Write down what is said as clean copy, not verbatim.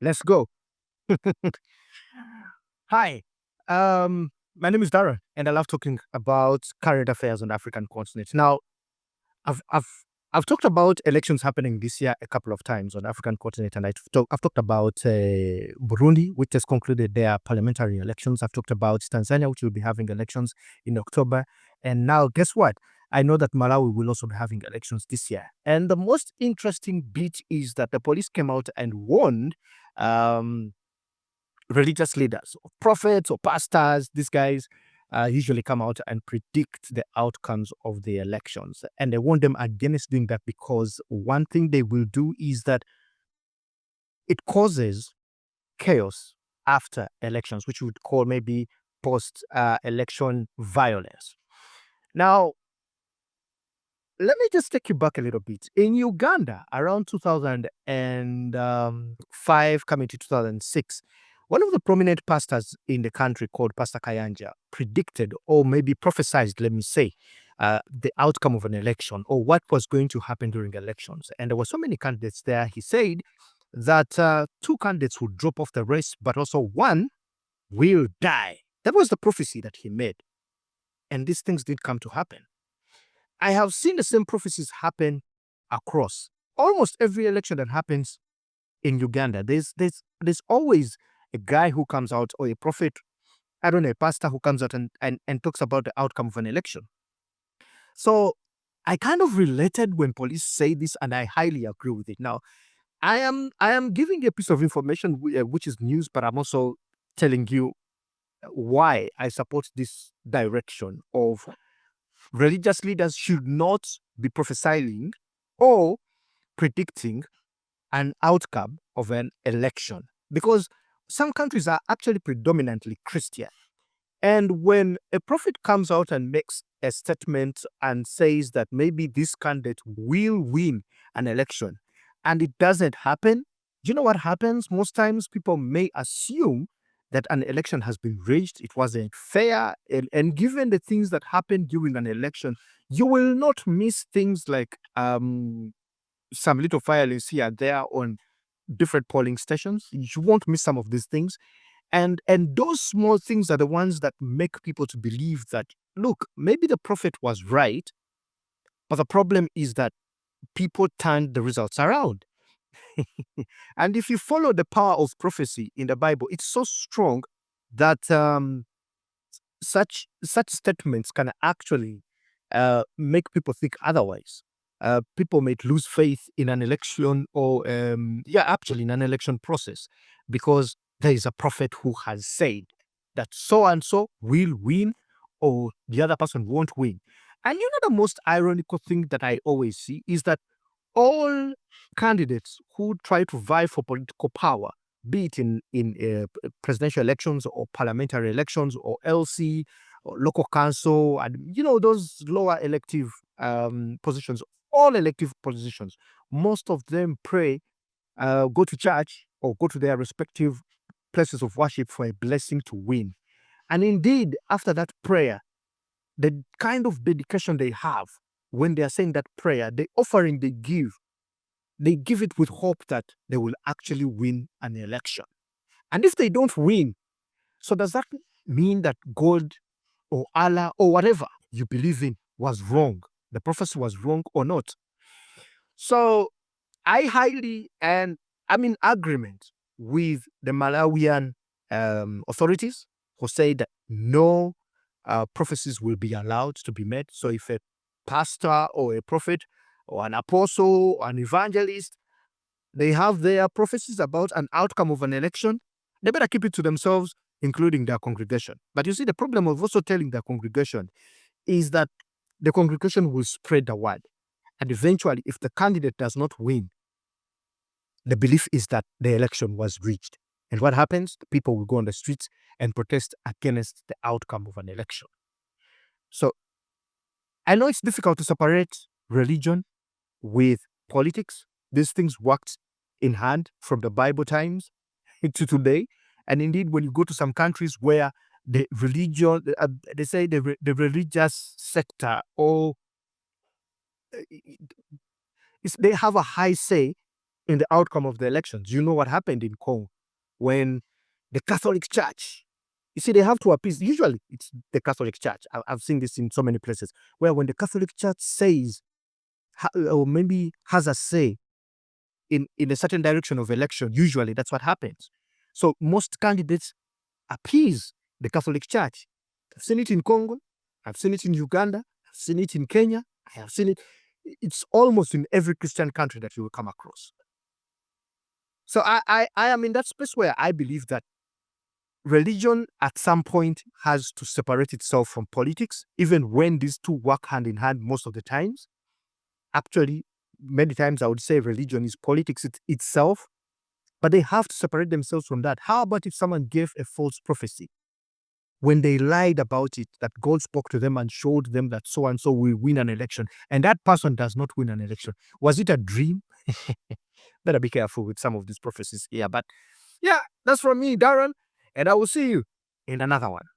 Let's go. Hi. My name is Dara, and I love talking about current affairs on the African continent. Now, I've I've I've talked about elections happening this year a couple of times on the African continent, and I've talked about Burundi, which has concluded their parliamentary elections. I've talked about Tanzania, which will be having elections in October, and now guess what? I know that Malawi will also be having elections this year. And the most interesting bit is that the police came out and warned um, religious leaders, or prophets or pastors. These guys usually come out and predict the outcomes of the elections. And they warn them against doing that because one thing they will do is that it causes chaos after elections, which we would call maybe post election violence. Now, let me just take you back a little bit. In Uganda, around 2005, coming to 2006, one of the prominent pastors in the country called Pastor Kayanja predicted, or maybe prophesied, let me say, the outcome of an election or what was going to happen during elections. And there were so many candidates there. He said that two candidates would drop off the race, but also one will die. That was the prophecy that he made. And these things did come to happen. I have seen the same prophecies happen across almost every election that happens in Uganda. There's always a guy who comes out, or a prophet, I don't know, a pastor who comes out and talks about the outcome of an election. So I kind of related when police say this, and I highly agree with it. Now, I am giving a piece of information which is news, but I'm also telling you why I support this direction of religious leaders should not be prophesying or predicting an outcome of an election, because some countries are actually predominantly Christian. And when a prophet comes out and makes a statement and says that maybe this candidate will win an election and it doesn't happen, you know what happens? Most times people may assume that an election has been rigged, it wasn't fair. And given the things that happen during an election, you will not miss things like some little violence here and there on different polling stations. You won't miss some of these things. And those small things are the ones that make people to believe that, look, maybe the prophet was right, but the problem is that people turned the results around. And if you follow the power of prophecy in the Bible, it's so strong that such statements can actually make people think otherwise. People might lose faith in an election, or actually in an election process, because there is a prophet who has said that so and so will win, or the other person won't win. And you know, the most ironical thing that I always see is that all candidates who try to vie for political power, be it in presidential elections or parliamentary elections or LC or local council, and you know, those lower elective positions, all elective positions, most of them pray, go to church or go to their respective places of worship for a blessing to win. And indeed, after that prayer, the kind of dedication they have when they are saying that prayer, the offering they give it with hope that they will actually win an election. And if they don't win, so does that mean that God or Allah or whatever you believe in was wrong? The prophecy was wrong or not? So I highly, and I'm in agreement with the Malawian authorities who say that no prophecies will be allowed to be made. So if a pastor or a prophet or an apostle or an evangelist, they have their prophecies about an outcome of an election, they better keep it to themselves, including their congregation. But you see, the problem of also telling their congregation is that the congregation will spread the word. And eventually, if the candidate does not win, the belief is that the election was rigged. And what happens? The people will go on the streets and protest against the outcome of an election. So I know it's difficult to separate religion with politics. These things worked in hand from the Bible times to today. And indeed, when you go to some countries where the religion, they say the religious sector, or they have a high say in the outcome of the elections. You know what happened in Congo when the Catholic Church, you see, they have to appease. Usually, it's the Catholic Church. I've seen this in so many places where when the Catholic Church says, or maybe has a say in a certain direction of election, usually that's what happens. So most candidates appease the Catholic Church. I've seen it in Congo. I've seen it in Uganda. I've seen it in Kenya. I have seen it. It's almost in every Christian country that you will come across. So I am in that space where I believe that religion at some point has to separate itself from politics, even when these two work hand in hand most of the times. Actually, many times I would say religion is politics itself, but they have to separate themselves from that. How about if someone gave a false prophecy? When they lied about it, that God spoke to them and showed them that so and so will win an election, and that person does not win an election. Was it a dream? Better be careful with some of these prophecies here. But yeah, that's from me, Darren, and I will see you in another one.